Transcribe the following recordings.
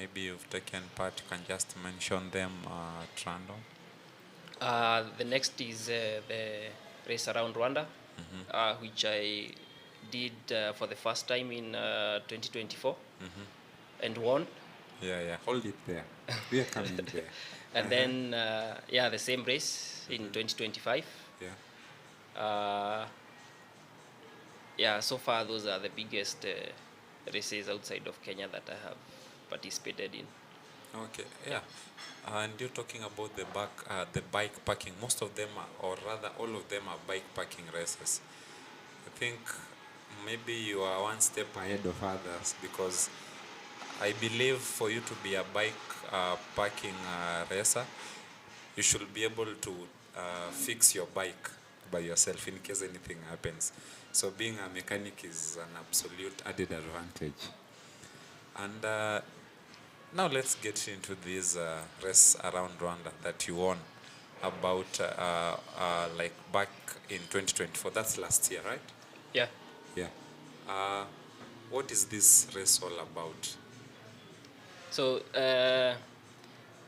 maybe you've taken part, you can just mention them at random. The next is the Race Around Rwanda, which I did for the first time in 2024 and won. Yeah, hold it there. We are coming there. And then, the same race in 2025. Yeah. So far those are the biggest races outside of Kenya that I have participated in. Okay, yeah. And you're talking about the bike packing. Most of them are, or rather all of them are bike packing races. I think maybe you are one step ahead of others, because I believe for you to be a bike packing racer, you should be able to fix your bike by yourself in case anything happens. So being a mechanic is an absolute added advantage. And now let's get into this race around Rwanda that you won about like back in 2024. That's last year, right? Yeah. Yeah. What is this race all about? So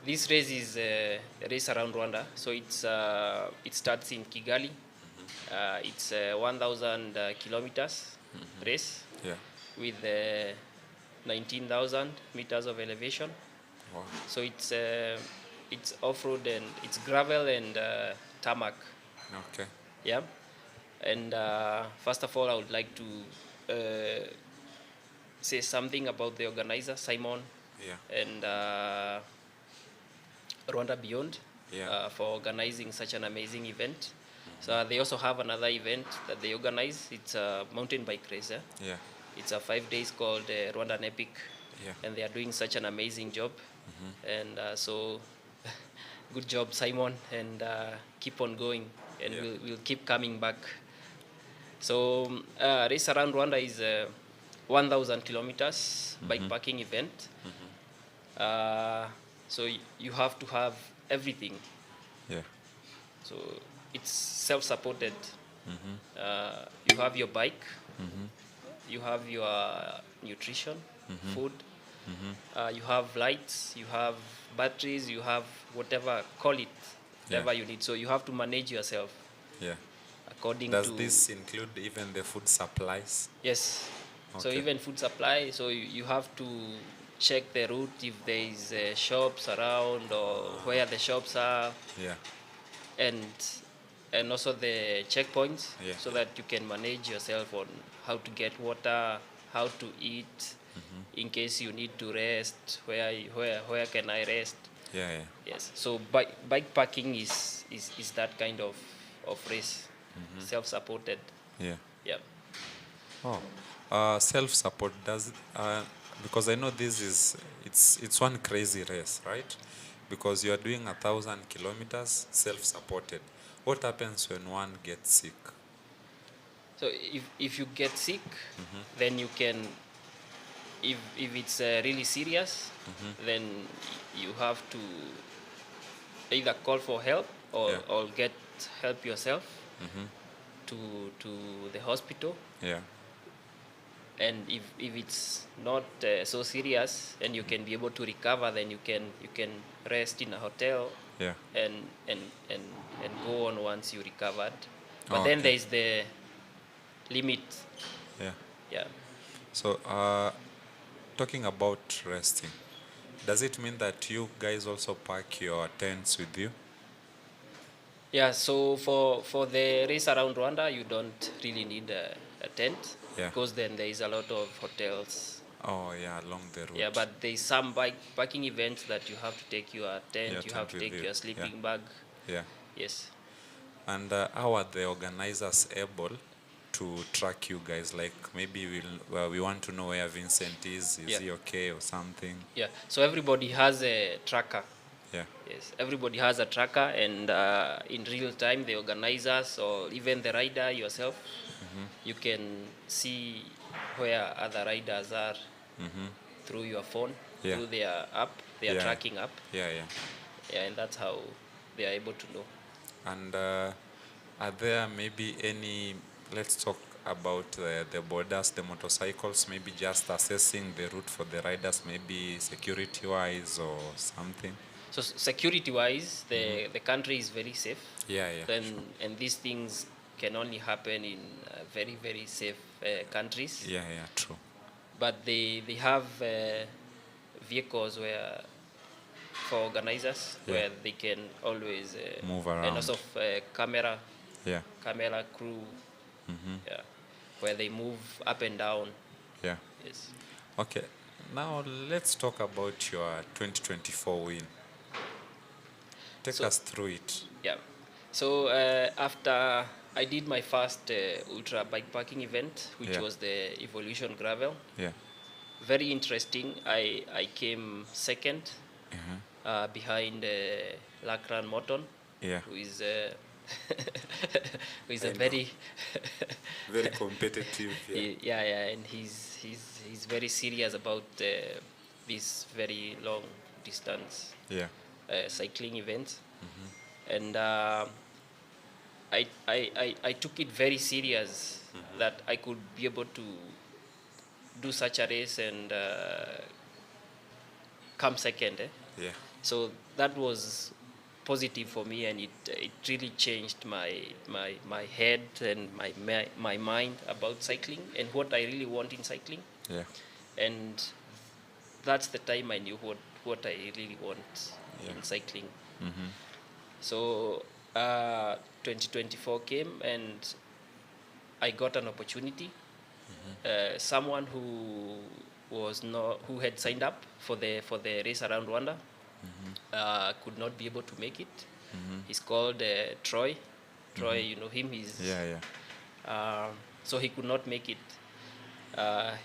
this race is a race around Rwanda. So it starts in Kigali. It's a 1,000 kilometers race. Yeah. With 19,000 meters of elevation. Wow. So it's off-road and it's gravel and tarmac. Okay. Yeah. And first of all, I would like to say something about the organizer, Simon. Yeah. And Rwanda Beyond. Yeah. For organizing such an amazing event. So they also have another event that they organize. It's a mountain bike race. Yeah. It's a 5 days called Rwandan Epic. Yeah. And they are doing such an amazing job. And so good job, Simon, and keep on going, and we'll keep coming back. So Race Around Rwanda is a 1,000 kilometers bike packing event. So you have to have everything. Yeah. So it's self-supported. You have your bike, you have your nutrition, food, you have lights, you have batteries, you have whatever, call it, whatever you need. So you have to manage yourself. Yeah. According Does to this include even the food supplies? Yes. Okay. So even food supply, so you have to check the route if there is shops around or where the shops are. Yeah. And also the checkpoints, Yeah. so that you can manage yourself on how to get water, how to eat, in case you need to rest, where can I rest. Yeah. Yes. So bike packing is that kind of race, self-supported. Yeah. Yeah. Oh, self-support does because I know this is it's one crazy race, right? Because you are doing 1,000 kilometers self-supported. What happens when one gets sick? So if you get sick, then you can, if it's really serious, then you have to either call for help or get help yourself to the hospital. Yeah. And if it's not so serious and you can be able to recover, then you can rest in a hotel. Yeah. And go on once you recovered. But Okay. then there is the limit. Yeah. Yeah. So talking about resting, does it mean that you guys also pack your tents with you? Yeah, so for the Race Around Rwanda, you don't really need a tent. Yeah. Because then there is a lot of hotels. Oh yeah, along the route. Yeah, but there is some bike packing events that you have to take your tent, you have to take your sleeping bag. Yeah. Yes. And how are the organizers able to track you guys? Like maybe we want to know where Vincent is. Is he okay or something? Yeah. So everybody has a tracker. Yeah. Yes. Everybody has a tracker, and in real time, the organizers or even the rider yourself, you can see where other riders are through your phone, through their app, their tracking app. Yeah. And that's how they are able to know. And are there maybe any, let's talk about the borders, the motorcycles, maybe just assessing the route for the riders, maybe security-wise or something? So security-wise, the country is very safe. Yeah, yeah, Then sure. and these things can only happen in very very safe countries. Yeah, yeah, true. But they have vehicles where for organizers Yeah. where they can always Move and around. also camera Yeah. crew, yeah, where they move up and down. Yeah. Yes. Okay. Now let's talk about your 2024 win. Take So us through it. yeah. So after I did my first ultra bikepacking event, which Yeah. was the Evolution Gravel, Yeah. very interesting. I came second behind Lakran Morton, Yeah. who is who is I a know. very Very competitive. Yeah. yeah, and he's very serious about this very long distance Yeah. cycling events, and I took it very serious that I could be able to do such a race and come second. Yeah. So that was positive for me, and it really changed my head and my mind about cycling and what I really want in cycling. Yeah. And that's the time I knew what I really want Yeah. in cycling. So 2024 came, and I got an opportunity. Someone who had signed up for the Race Around Rwanda could not be able to make it. He's called Troy. Troy, you know him. Yeah. Yeah. So he could not make it.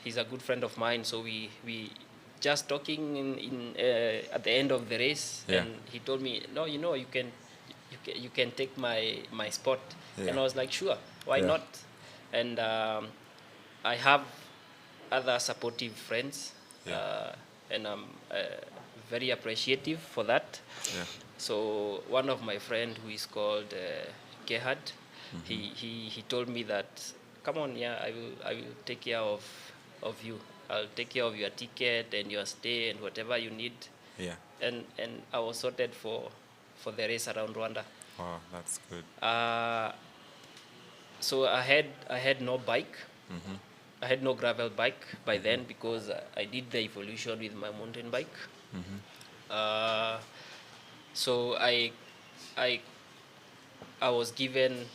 He's a good friend of mine. So we just talking in at the end of the race, Yeah. and he told me, no, you can take my spot. Yeah. And I was like, sure, why Yeah. not? And I have other supportive friends, Yeah. and I'm very appreciative for that. Yeah. So one of my friend who is called Gerhard, he told me that, come on, yeah, I will take care of you. I'll take care of your ticket and your stay and whatever you need. Yeah. And I was sorted for the Race Around Rwanda. Wow, that's good. So I had no bike. I had no gravel bike by then because I did the evolution with my mountain bike. So I was given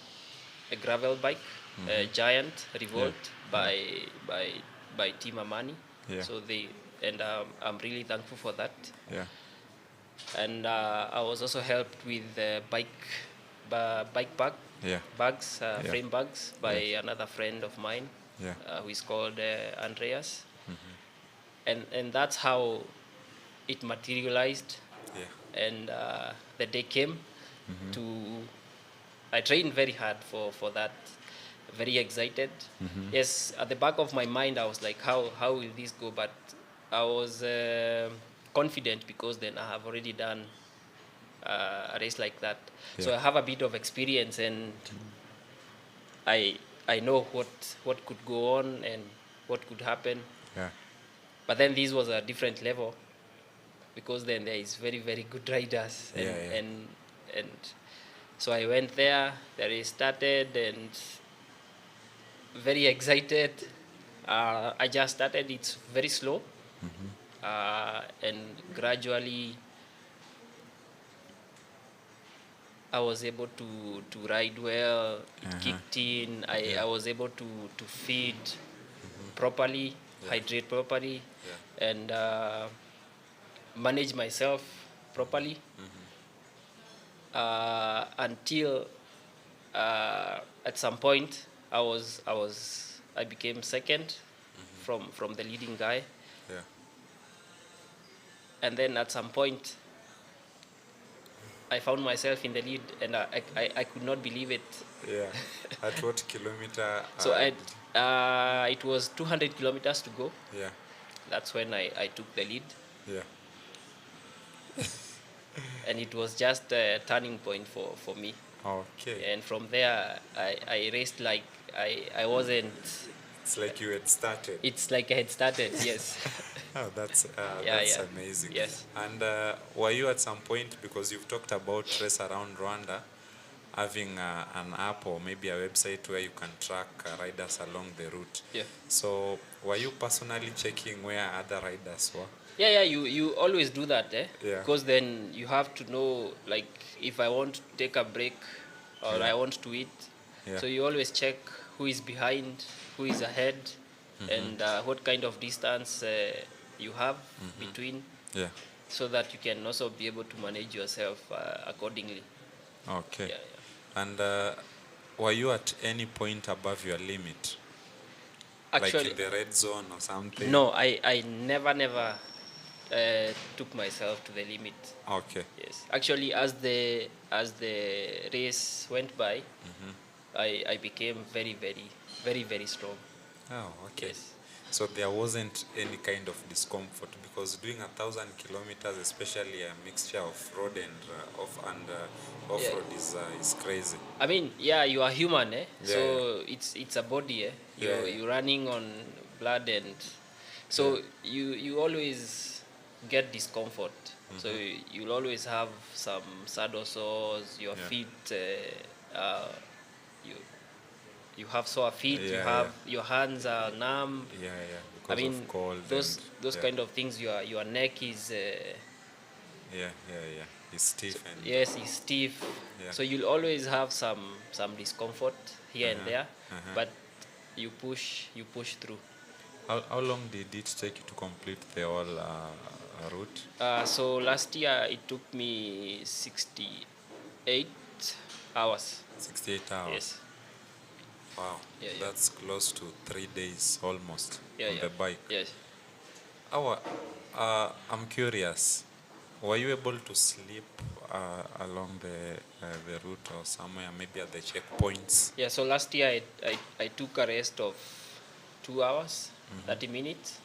a gravel bike, a Giant Revolt by Team Amani. Yeah. So I'm really thankful for that. Yeah. And I was also helped with bike Yeah. bags, Yeah. frame bags by another friend of mine, Yeah. who is called Andreas. And that's how it materialized. Yeah. And the day came to. I trained very hard for that. Very excited. Yes, at the back of my mind, I was like, how will this go? But I was confident because then I have already done a race like that. So Yeah. I have a bit of experience, and I know what could go on and what could happen. Yeah. But then this was a different level because then there is very very good riders, and Yeah, yeah. and so I went there. The race started, and very excited. I just started. It's very slow, and gradually I was able to ride well. It kicked in. I was able to feed properly, hydrate properly, and manage myself properly until at some point I became second from the leading guy, Yeah. and then at some point I found myself in the lead, and I could not believe it. Yeah. At what kilometer? So it was 200 kilometers to go. Yeah. That's when I took the lead, Yeah. and it was just a turning point for me. Okay. And from there I raced like I wasn't. It's like you had started. It's like I had started. Yes. Oh, Yeah, that's yeah. amazing. Yes. And were you at some point, because you've talked about Race Around Rwanda, having an app or maybe a website where you can track riders along the route? Yeah. So were you personally checking where other riders were? Yeah, yeah. You always do that, eh? Yeah. Because then you have to know, like, if I want to take a break or Yeah. I want to eat. Yeah. So you always check who is behind, who is ahead, and what kind of distance you have between, Yeah. so that you can also be able to manage yourself accordingly. Okay. Yeah, yeah. And were you at any point above your limit? Actually, like in the red zone or something? no, I never took myself to the limit. Okay. Yes, actually, as the race went by, I became very strong. Oh, okay. Yes. So there wasn't any kind of discomfort, because doing 1,000 kilometers, especially a mixture of road and Yeah. off-road, is crazy. I mean, yeah, you are human, eh? Yeah, So it's a body, eh? Yeah, You're running on blood, and so Yeah. you always get discomfort. So you'll always have some saddle sores. Your Yeah. feet, you you have sore feet. You Yeah, have yeah. your hands are numb. Yeah, yeah, I because mean, of cold. those yeah. kind of things. Your neck is Yeah, yeah, yeah. It's stiff and yes, it's stiff. Yeah. So you'll always have some discomfort here and there, but you push through. How long did it take you to complete the whole route? So last year it took me 68 hours. 68 hours. Yes. Wow. Yeah, yeah. That's close to 3 days almost Yeah, on yeah. the bike. Yes. I'm curious. Were you able to sleep along the route or somewhere, maybe at the checkpoints? Yeah. So last year I took a rest of 2 hours, 30 minutes.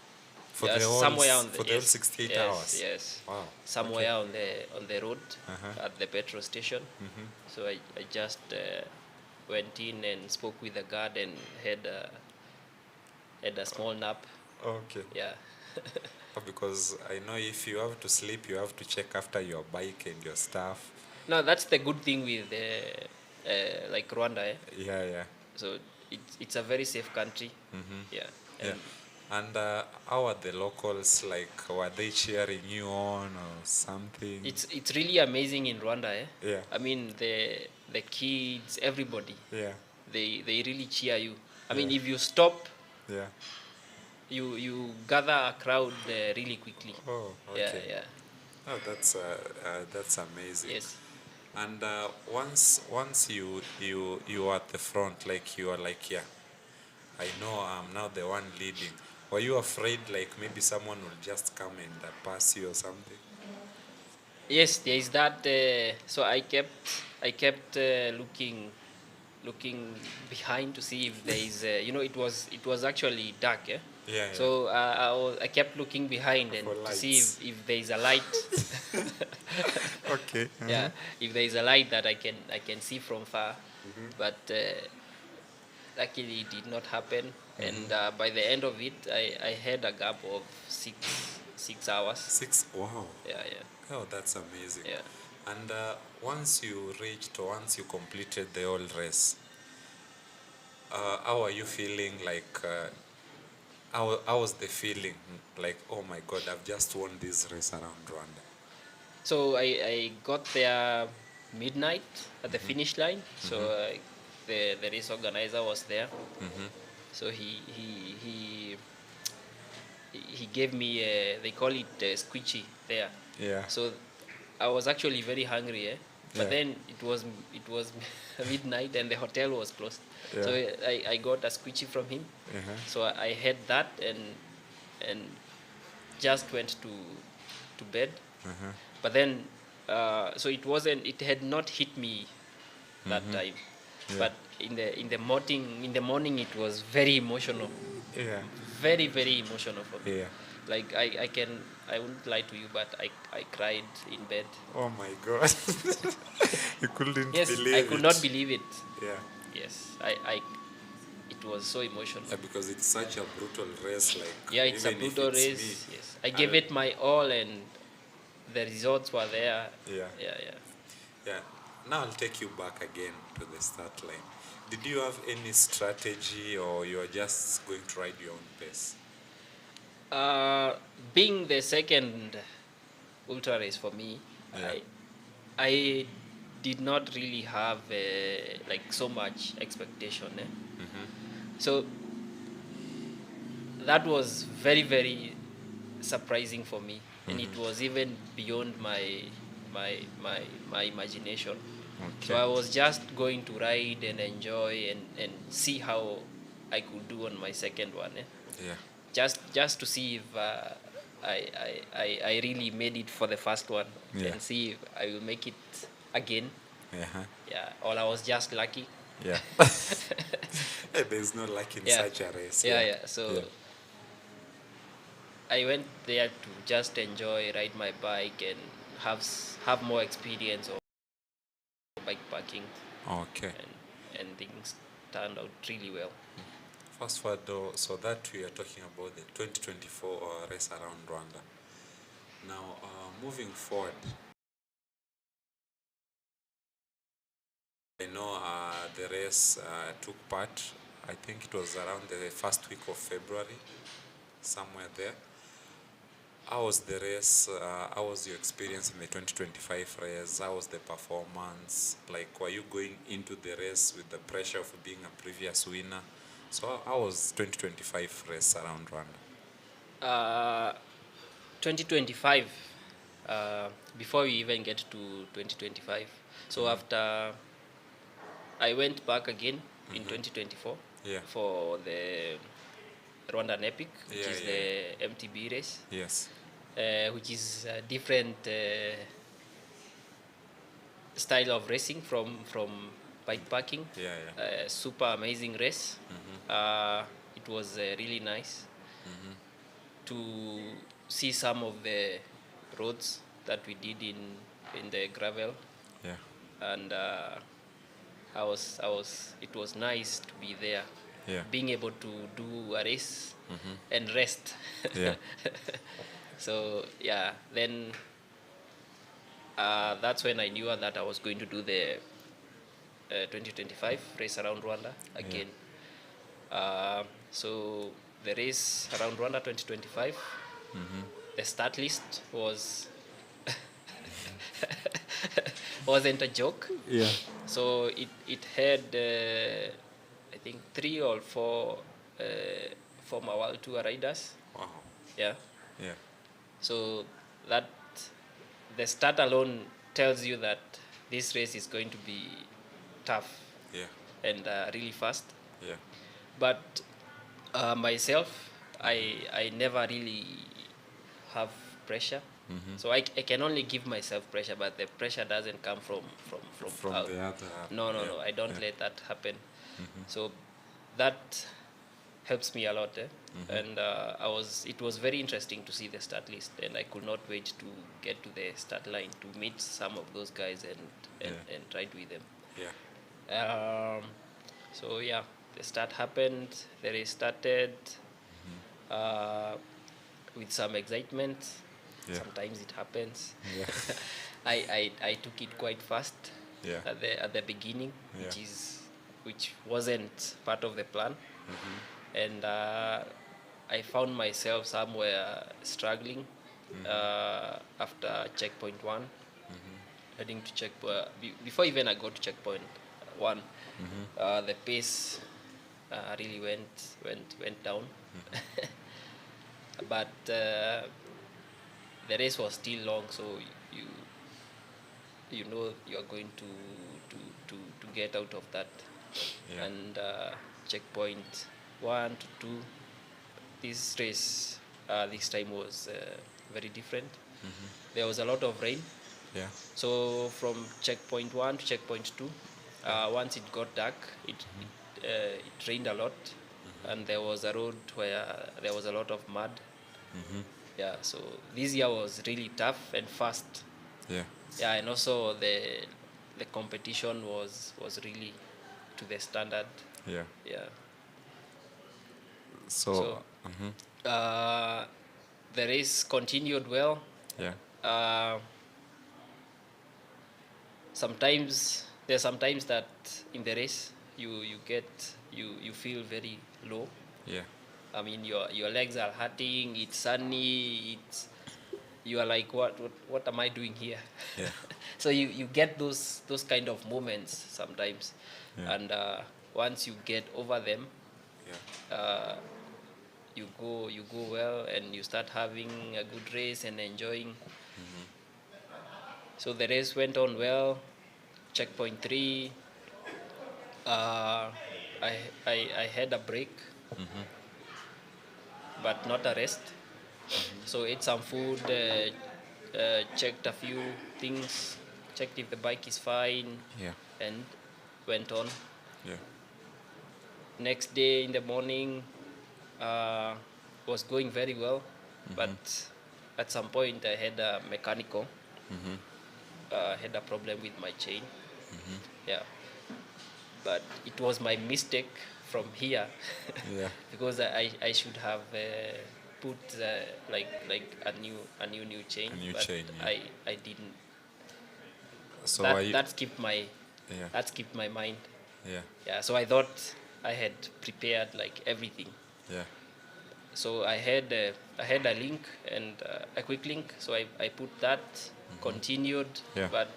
For Yeah, the whole somewhere on the for the whole 68 yes, hours. Yes. Wow. Somewhere on the road Uh-huh. at the petrol station. So I just went in and spoke with the guard and had a small nap. Okay. Yeah. Because I know if you have to sleep, you have to check after your bike and your stuff. No, that's the good thing with like Rwanda. Eh? Yeah, yeah. So it's a very safe country. Yeah. Yeah. And how are the locals like? Were they cheering you on or something? It's really amazing in Rwanda. Eh? Yeah. I mean the kids, everybody. Yeah. They really cheer you. I mean, Yeah. if you stop, Yeah. you gather a crowd really quickly. Oh, okay. Yeah. Oh, that's amazing. Yes. And once you are at the front, like you are like, yeah, I know I'm now the one leading. Were you afraid like maybe someone will just come and pass you or something? Yes, there is that. So I kept looking behind to see if there is. It was actually dark. Eh? Yeah. So I kept looking behind and For to see lights. if there is a light. Okay. Yeah, if there is a light that I can see from far, but luckily it did not happen. And by the end of it, I had a gap of 6 hours. 6. Wow. Yeah. Oh, that's amazing. Yeah. And once you completed the whole race, how are you feeling? Like, how was the feeling? Like, oh my God, I've just won this race around Rwanda. So I got there midnight at the finish line. So the race organizer was there. So he gave me they call it squishy there. Yeah. So I was actually very hungry, but Yeah. then it was midnight and the hotel was closed. Yeah. So I got a squishy from him. So I had that and just went to bed. But then so it had not hit me that time. Yeah. But in the morning it was very emotional. Yeah. Very emotional for me. Yeah. Like I wouldn't lie to you, but I cried in bed. Oh my God. You couldn't Yes, believe I it. could not believe it. Yeah. Yes, I it was so emotional. Yeah, because it's such a brutal race. Like, Yeah, it's a even if brutal it's race. me, Yes, I gave it my all, and the results were there. yeah, Yeah. yeah. Now I'll take you back again to the start line. Did you have any strategy, or you are just going to ride your own pace? Being the second ultra race for me, Yeah. I did not really have like so much expectation. So that was very very surprising for me, and it was even beyond my my imagination. So Okay. I was just going to ride and enjoy and see how I could do on my second one. Yeah. Just to see if I really made it for the first one, Yeah. and see if I will make it again. Yeah. Yeah, or I was just lucky. Yeah. Hey, there's no luck in Yeah, such a race. yeah. Yeah. So I went there to just enjoy, ride my bike, and have more experience of bike packing, Okay. and things turned out really well. Fast forward though, so that we are talking about the 2024 Race Around Rwanda. Now, moving forward, I know the race took part, I think it was around the first week of February, somewhere there. How was the race? How was your experience in the 2025 race? How was the performance? Like, were you going into the race with the pressure of being a previous winner? So, how was 2025 Race Around Rwanda? Uh, 2025. Before we even get to 2025, so after I went back again in 2024 Yeah. for the Rwandan Epic, which Yeah, is yeah, the MTB race, Yes. which is a different style of racing from bikepacking. Yeah, yeah. Super amazing race. It was really nice to see some of the roads that we did in the gravel, Yeah. and it was nice to be there, Yeah. being able to do a race and rest. Yeah. So yeah, then that's when I knew that I was going to do the 2025 Race Around Rwanda again. So the Race Around Rwanda 2025, the start list wasn't a joke. Yeah. So it had I think 3 or 4 former World Tour riders. Wow. Yeah. Yeah. So that the start alone tells you that this race is going to be tough Yeah. and really fast. Yeah. But myself, I never really have pressure. So I can only give myself pressure, but the pressure doesn't come from out. The other. No, Yeah. I don't Yeah. let that happen. So that helps me a lot, and it was very interesting to see the start list, and I could not wait to get to the start line to meet some of those guys and ride with them. Yeah. So yeah, the start happened, the race started uh, with some excitement. Yeah. Sometimes it happens. Yeah. I took it quite fast Yeah. at the beginning, Yeah. which wasn't part of the plan, and I found myself somewhere struggling after checkpoint one, heading to before even I got to checkpoint one, the pace really went down, but the race was still long, so you you know you are going to get out of that. Yeah. And checkpoint 1 to 2, this race this time was very different. There was a lot of rain, Yeah. so from checkpoint 1 to checkpoint 2, once it got dark, it rained a lot, and there was a road where there was a lot of mud. Yeah, so this year was really tough and fast. Yeah. Yeah, and also the competition was really to the standard. Yeah. Yeah. So, Uh, the race continued well. yeah, Uh, sometimes that in the race you feel very low. yeah, I mean your legs are hurting. It's sunny. You are like what am I doing here? yeah, So you get those kind of moments sometimes, yeah, and once you get over them, yeah, uh, you go well and you start having a good race and enjoying. So the race went on well. Checkpoint 3, uh, I had a break, but not a rest. So ate some food, checked a few things, checked if the bike is fine, yeah, and went on. yeah, Next day in the morning, uh, was going very well, but at some point I had a mechanical, had a problem with my chain. Yeah, but it was my mistake from here yeah. because I should have put like a new chain, A new but chain, yeah. I didn't. So That are you? that skipped my Yeah, that skipped my mind. yeah, Yeah, so I thought I had prepared like everything. yeah, So I had a link and a quick link. So I put that, continued, yeah. but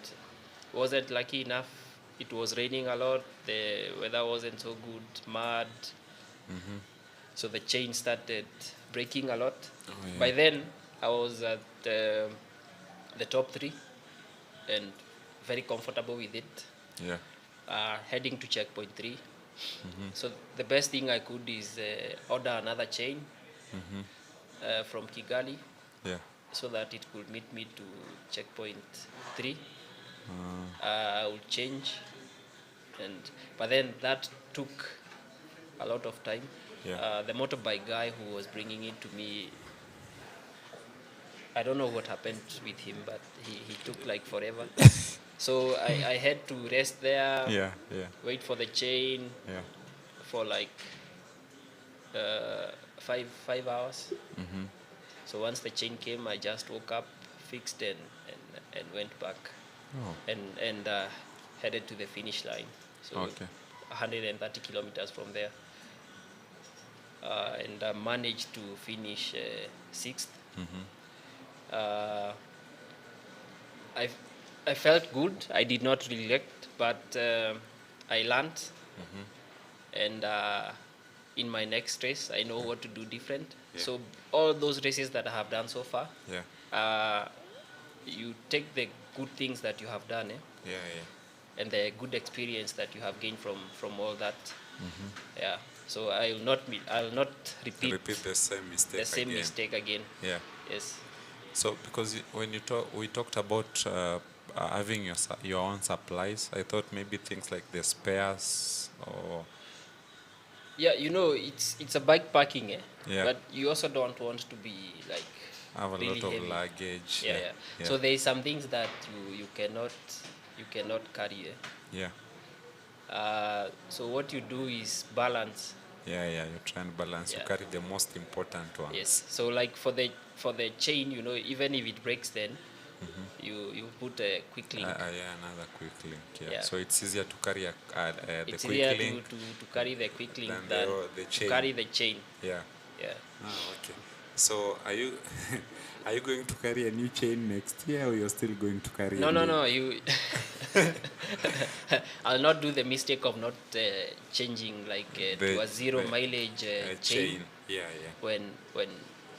wasn't lucky enough. It was raining a lot. The weather wasn't so good, mud. So the chain started breaking a lot. Oh yeah, By then I was at the top three and very comfortable with it. yeah, Heading to checkpoint 3. So the best thing I could is order another chain from Kigali yeah, so that it could meet me to checkpoint 3. I would change, and but then that took a lot of time. yeah. The motorbike guy who was bringing it to me, I don't know what happened with him, but he took like forever. So I had to rest there, Yeah, yeah, wait for the chain yeah. for like uh, five hours. So once the chain came, I just woke up, fixed and went back Oh, and headed to the finish line. So okay. 130 kilometers from there, and I managed to finish sixth. Uh, I I felt good. I did not regret, but I learned, and in my next race, I know what to do different. Yeah. So all those races that I have done so far, Yeah, uh, you take the good things that you have done, yeah, yeah. and the good experience that you have gained from all that. Yeah. So I'll not repeat Repeat the same mistake the same again. mistake again. Yeah. Yes. So because when we talked about having your own supplies, I thought maybe things like the spares or Yeah, it's a bike parking, Yeah. but you also don't want to be like have a really lot of heavy. luggage. Yeah, yeah. Yeah. So there is some things that you cannot carry. Yeah. So what you do is balance. Yeah, yeah. You try and balance. You Yeah. carry the most important ones. Yes. So like for the chain, even if it breaks, then you put a quick link. Yeah, another quick link. Yeah. Yeah. So it's easier to carry the It's quick easier link to carry the quick link than than the to chain. carry the chain. Yeah. Yeah. Oh, okay. So are you are you going to carry a new chain next year, or you're still going to carry? No. You. I'll not do the mistake of not changing like to a zero mileage chain Yeah, yeah. when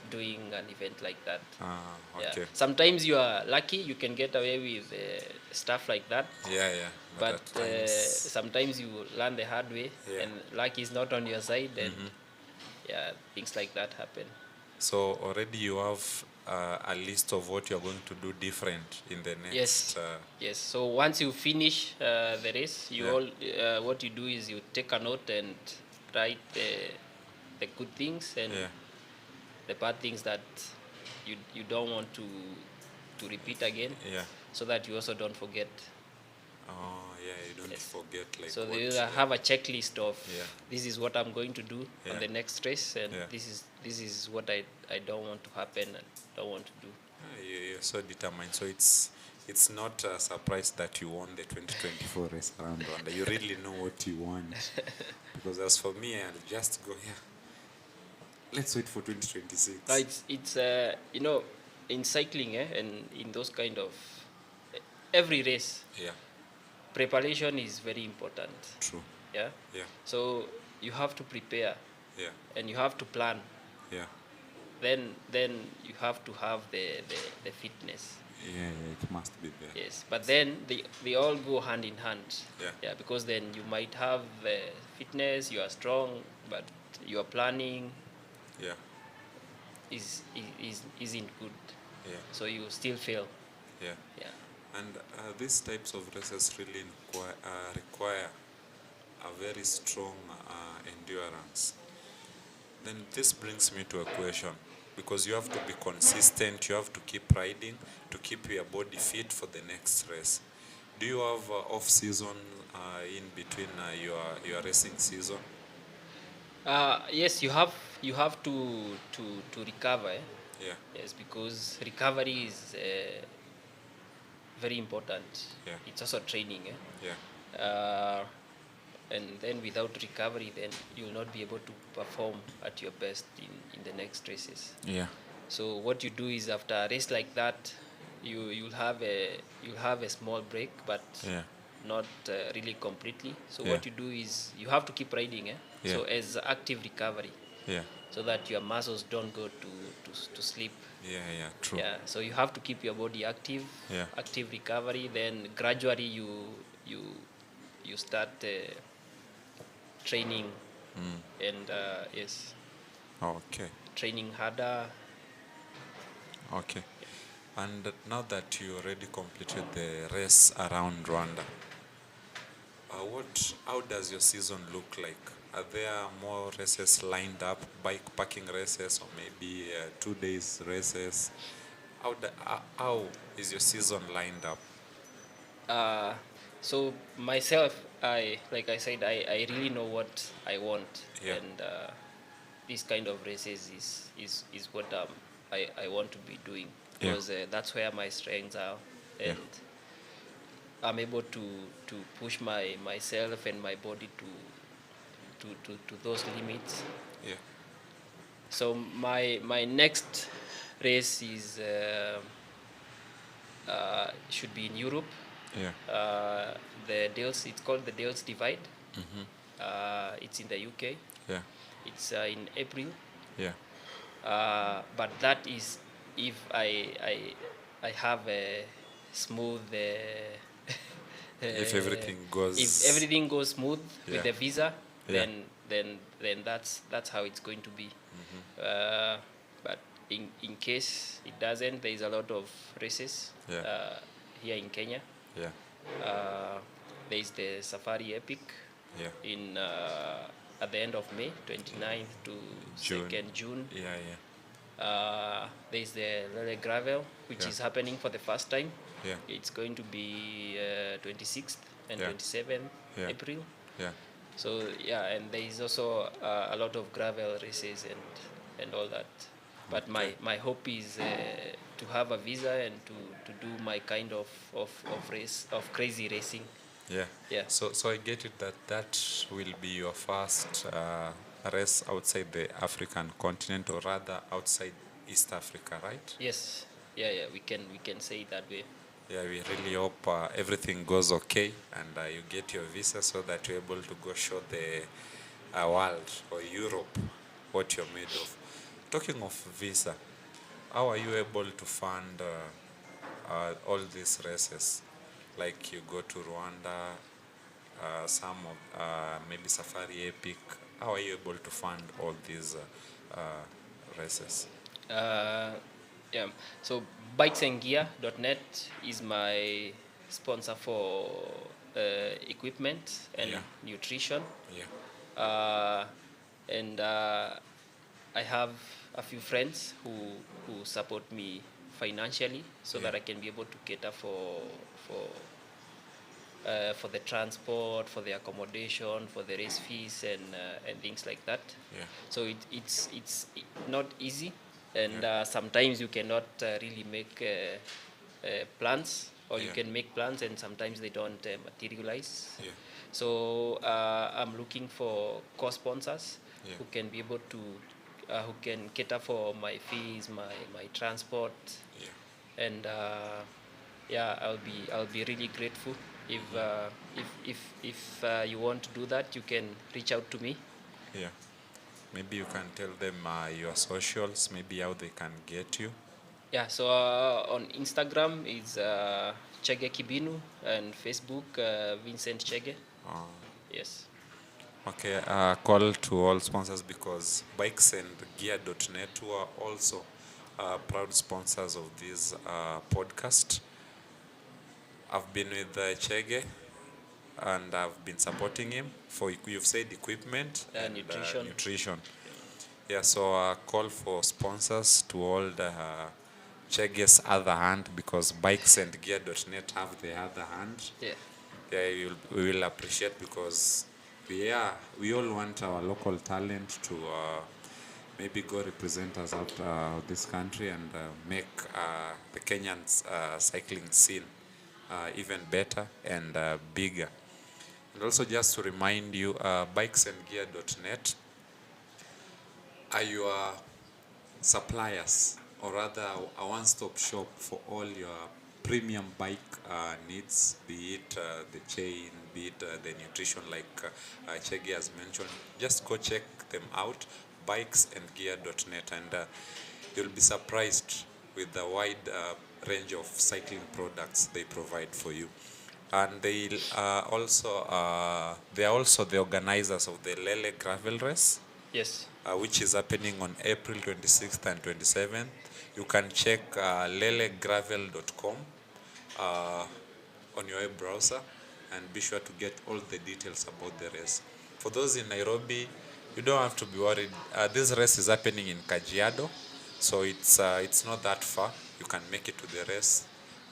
doing an event like that. Ah, Yeah. okay. Sometimes you are lucky; you can get away with stuff like that. Yeah, yeah. But at times, sometimes you learn the hard way, Yeah. and luck is not on your side, and yeah, things like that happen. so already you have a list of what you're going to do different in the next. Yes. Yes. So once you finish the race, what you do is you take a note and write the good things and Yeah. the bad things that you don't want to repeat again, Yeah. so that you also don't forget. Oh, yeah, you don't Yes. forget like So what. they Yeah. have a checklist of Yeah. this is what I'm going to do Yeah. on the next race, and Yeah. this is what I don't want to happen and don't want to do. You're so determined. So it's not a surprise that you won the 2024 Race Around Rwanda. You really know what you want. Because as for me, I'll just go here. Let's wait for 2026. It's you know, in cycling, and in those kind of every race, Yeah, preparation is very important. true. Yeah. Yeah, So you have to prepare yeah, and you have to plan. yeah. Then you have to have the fitness. Yeah, yeah, it must be there. Yes, but then they all go hand in hand. Yeah. Yeah, because then you might have fitness, you are strong, but your planning Yeah, isn't good, yeah, so you still fail. yeah. Yeah. And these types of races really require a very strong endurance. Then this brings me to a question, because you have to be consistent, you have to keep riding to keep your body fit for the next race. Do you have off season in between your racing season? Yes, you have to recover. Yeah, Yes, because recovery is very important. yeah, It's also training. yeah, And then without recovery, then you'll not be able to perform at your best in the next races. yeah, So what you do is after a race like that, you'll have a small break, but yeah, not really completely. So yeah, what you do is you have to keep riding. yeah, So as active recovery, yeah, so that your muscles don't go to sleep. yeah, yeah, true. Yeah. So you have to keep your body active, Yeah, active recovery. Then gradually you you start training, and yes, okay, training harder. okay. And now that you already completed the race around Rwanda, how does your season look like? Are there more races lined up, bike packing races, or maybe 2 days races? How is your season lined up? Uh, so myself, I like I said, I really know what I want, Yeah, and this kind of races is what I want to be doing, yeah, because that's where my strengths are, yeah, and I'm able to push myself and my body to those limits. yeah, So my next race is should be in Europe. yeah, The Dales, it's called the Dales Divide. mm-hmm. It's in the UK. Yeah, It's in April. yeah, But that is if I have a smooth if everything if goes. everything goes smooth Yeah, with the visa, yeah, then that's how it's going to be. But in case it doesn't, there is a lot of races yeah, here in Kenya. yeah, There is the Safari Epic yeah, in at the end of May, 29th to June. 2nd June. Yeah, yeah, There is the Lele Gravel, which Yeah. is happening for the first time. yeah, It's going to be 26th and Yeah. 27th Yeah. April. yeah, So yeah, and there is also a lot of gravel races and all that. But Okay. my hope is to have a visa and to do my kind of race of crazy racing. yeah. Yeah. So I get it that will be your first race outside the African continent, or rather outside East Africa, right? Yes. Yeah. We can say it that way. Yeah, we really hope everything goes okay and you get your visa so that you're able to go show the world or Europe what you're made of. Talking of visa, how are you able to fund all these races? Like you go to Rwanda, some of maybe Safari Epic. How are you able to fund all these races? Yeah. So bikesandgear.net is my sponsor for equipment and Yeah. nutrition. Yeah, And I have a few friends who support me financially, so Yeah. that I can be able to cater for for the transport, for the accommodation, for the race fees, and things like that. Yeah. So it's not easy, and Yeah. sometimes you cannot really make plans, or you Yeah. can make plans and sometimes they don't materialize. Yeah. So I'm looking for co-sponsors Yeah. who can be able to who can cater for my fees, my transport, Yeah. and yeah, I'll be really grateful if you want to do that. You can reach out to me. Yeah. Maybe you can tell them your socials, maybe how they can get you. Yeah, so on Instagram is Chege Kibinu, and Facebook Vincent Chege. Uh, Yes. okay, call to all sponsors because bikes and gear.net who are also proud sponsors of this podcast. I've been with Chege and I've been supporting him for, you've said, equipment and Nutrition. nutrition. Yeah, so call for sponsors to hold Chege's other hand because bikes and gear.net have the other hand. Yeah. Yeah, we will appreciate because we all want our local talent to maybe go represent us out this country and make the Kenyan cycling scene even better and bigger. And also just to remind you, bikesandgear.net are your suppliers, or rather a one-stop shop for all your premium bike needs, be it the chain, be it the nutrition like Chege has mentioned. Just go check them out, bikesandgear.net, and you'll be surprised with the wide range of cycling products they provide for you. And they are also the organizers of the Lele Gravel Race, Yes. which is happening on April 26th and 27th. You can check lelegravel.com on your web browser and be sure to get all the details about the race. For those in Nairobi, you don't have to be worried. This race is happening in Kajiado, so it's not that far. You can make it to the race.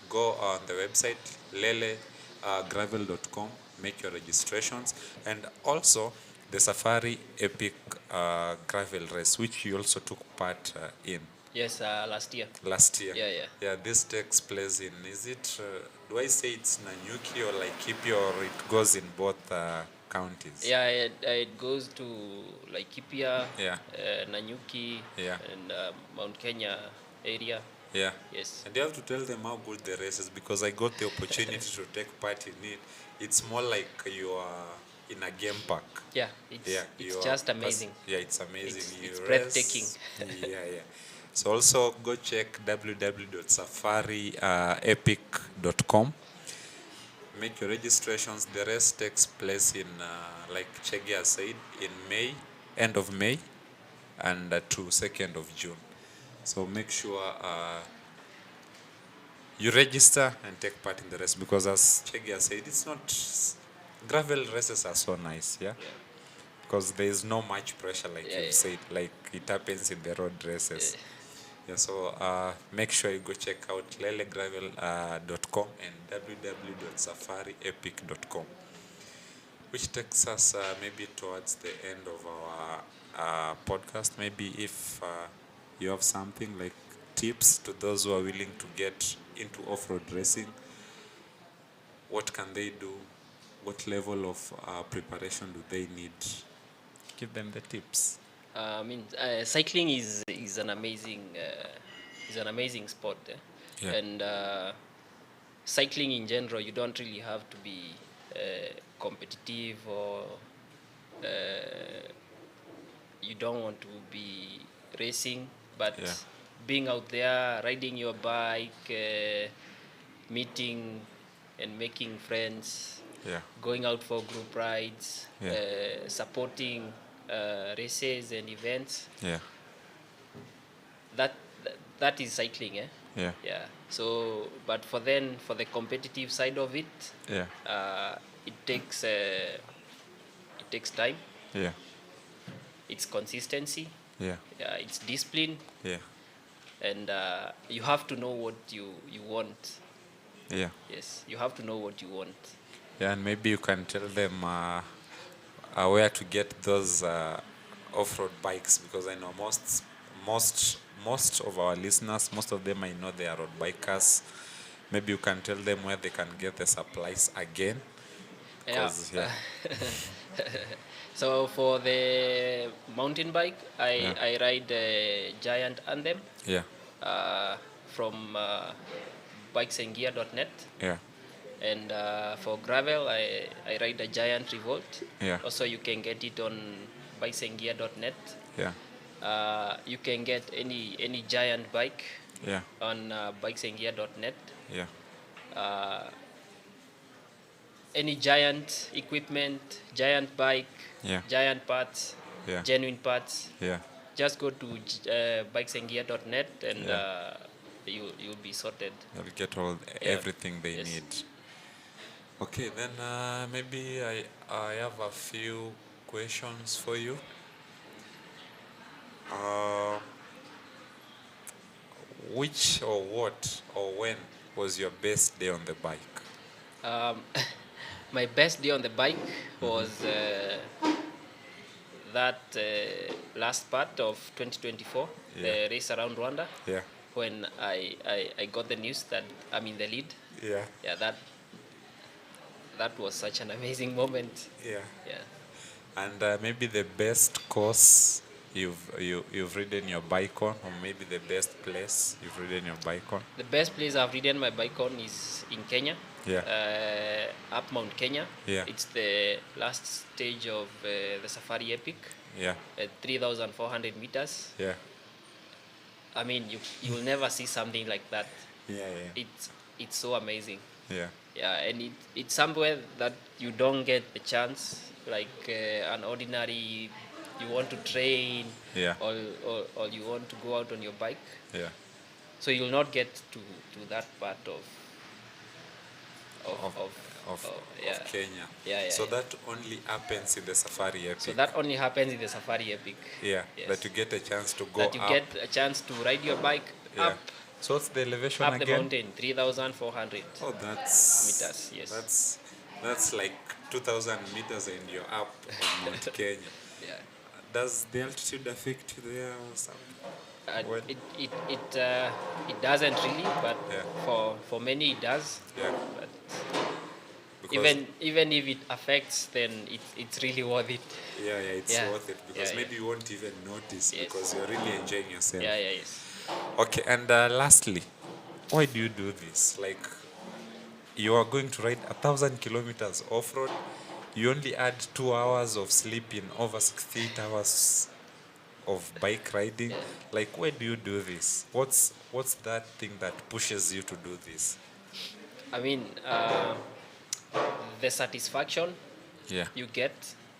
Go on the website lelegravel.com, make your registrations, and also the Safari Epic Gravel Race, which you also took part in Yes, last year. last year. Yeah. Yeah, this takes place in, is it, do I say it's Nanyuki or Laikipia, or it goes in both counties? Yeah, it goes to Laikipia, Yeah. Nanyuki, Yeah. and Mount Kenya area. Yeah. Yes. And you have to tell them how good the race is because I got the opportunity to take part in it. It's more like you are in a game park. Yeah, it's Yeah, just amazing. Yeah, it's amazing. It's You breathtaking. race. Yeah. So also go check www.safariepic.com. Make your registrations. The race takes place in, like Chege has said, in May, end of May, and to 2nd of June. So make sure you register and take part in the race because, as Chege has said, it's not, gravel races are so nice, yeah? Because there is no much pressure, like you've said, like it happens in the road races. Yeah, so make sure you go check out lelegravel.com and www.safariepic.com, which takes us maybe towards the end of our podcast. Maybe if you have something like tips to those who are willing to get into off-road racing, what can they do? What level of preparation do they need? Give them the tips. I mean, cycling is an amazing sport, Yeah. and cycling in general, you don't really have to be competitive, or you don't want to be racing, but Yeah. being out there, riding your bike, meeting and making friends, Yeah. going out for group rides, Yeah. supporting races and events. Yeah. That is cycling, Yeah. Yeah. So, but for the competitive side of it, Yeah. it takes time. Yeah. It's consistency. Yeah. It's discipline, Yeah. and you have to know what you want. Yeah. Yes, you have to know what you want. Yeah, and maybe you can tell them where to get those off-road bikes, because I know most of our listeners, most of them I know they are road bikers. Maybe you can tell them where they can get the supplies again, Yeah. because yeah, So for the mountain bike, yeah, I ride the Giant Anthem yeah, uh, from bikesandgear.net. yeah, And for gravel, I ride the Giant Revolt. yeah, Also, you can get it on bikesandgear.net. yeah, You can get any Giant bike yeah, on bikesandgear.net. yeah, Uh, any Giant equipment, Giant bike, yeah, Giant parts, yeah, genuine parts. yeah, Just go to bikesandgear.net and yeah. you'll be sorted. They'll get all Yeah. everything they Yes. need. Okay, then maybe I have a few questions for you. Uh, which or what or when was your best day on the bike? Um, my best day on the bike was that last part of 2024, Yeah, the Race Around Rwanda, yeah, when I got the news that I'm in the lead. yeah, Yeah, that was such an amazing moment. yeah. Yeah. And maybe the best course you've ridden your bike on, or maybe the best place you've ridden your bike on. The best place I've ridden my bike on is in Kenya, Yeah, up Mount Kenya. yeah, It's the last stage of the Safari Epic yeah, at 3,400 meters. yeah, I mean, you will never see something like that. yeah, It's so amazing. yeah, Yeah, and it's somewhere that you don't get the chance, like an ordinary. You want to train, yeah, or you want to go out on your bike, yeah. so you'll not get to that part of Of of of yeah. of Kenya. Yeah, So yeah. that only happens in the Safari So Epic. that only happens in the Safari Epic. Yeah, Yes. that you get a chance to go That you up. get a chance to ride your bike Yeah. So what's the elevation up the again? mountain, 3,400 Oh, that's meters. Yes. that's like 2,000 meters and you're up on Mount Kenya. Yeah. Does the altitude affect you there or something? When- It doesn't really, but Yeah. for many it does. Yeah. But Because even if it affects, then it's really worth it. yeah, it's Yeah. worth it, because Yeah, maybe you won't even notice, Yes. because you're really enjoying yourself. Yeah, yes. Okay, and lastly, why do you do this? Like, you are going to ride 1,000 kilometers off road. You only add 2 hours of sleep in over 68 hours of bike riding. Yeah. Like, why do you do this? What's that thing that pushes you to do this? I mean, the satisfaction Yeah, you get,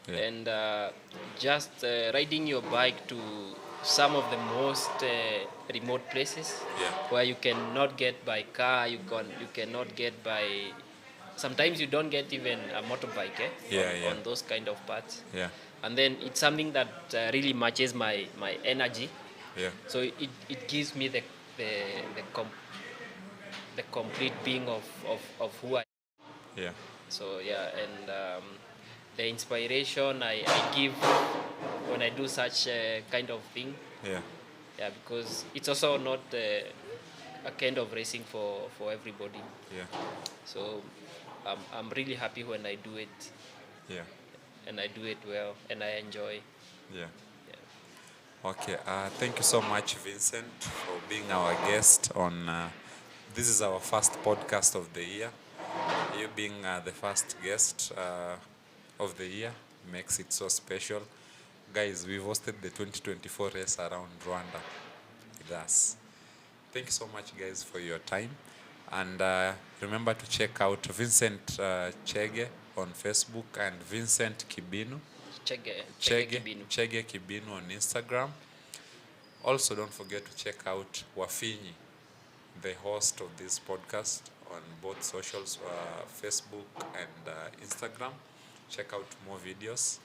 Yeah. and just riding your bike to some of the most remote places Yeah. where you cannot get by car, you cannot get by. Sometimes you don't get even a motorbike Yeah. on those kind of parts. yeah, And then it's something that really matches my energy. yeah, So it gives me the complete being of who I. yeah, So yeah, and the inspiration I give when I do such a kind of thing, yeah, yeah, because it's also not a kind of racing for everybody. yeah, So I'm really happy when I do it, yeah, and I do it well, and I enjoy. yeah. Yeah. Okay, thank you so much, Vincent, for being our guest on. This is our first podcast of the year. You being the first guest of the year makes it so special. Guys, we've hosted the 2024 Race Around Rwanda with us. Thank you so much, guys, for your time. And remember to check out Vincent Chege on Facebook and Vincent Kibinu. Chege Kibinu on Instagram. Also, don't forget to check out Wafinyi, the host of this podcast, on both socials, Facebook and Instagram. Check out more videos,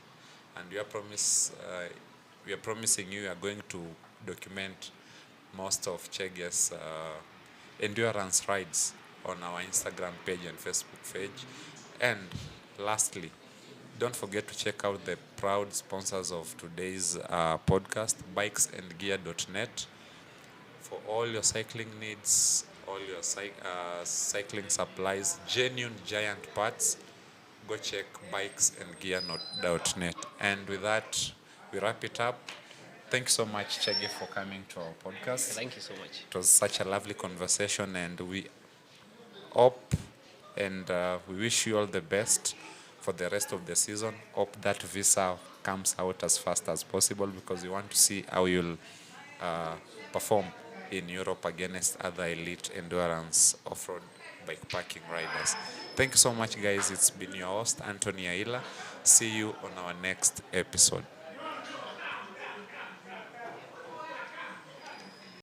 and we are promising you are going to document most of Chege's endurance rides on our Instagram page and Facebook page. And lastly, don't forget to check out the proud sponsors of today's podcast, bikesandgear.net, for all your cycling needs, all your cycling supplies, genuine giant parts. Go check bikesandgear.net. And with that, we wrap it up. Thank you so much, Chege, for coming to our podcast. Thank you so much. It was such a lovely conversation, and we hope and we wish you all the best for the rest of the season. Hope that visa comes out as fast as possible, because we want to see how you'll perform in Europe against other elite endurance off-road bikepacking riders. Thank you so much, guys. It's been your host, Anthony Aila. See you on our next episode.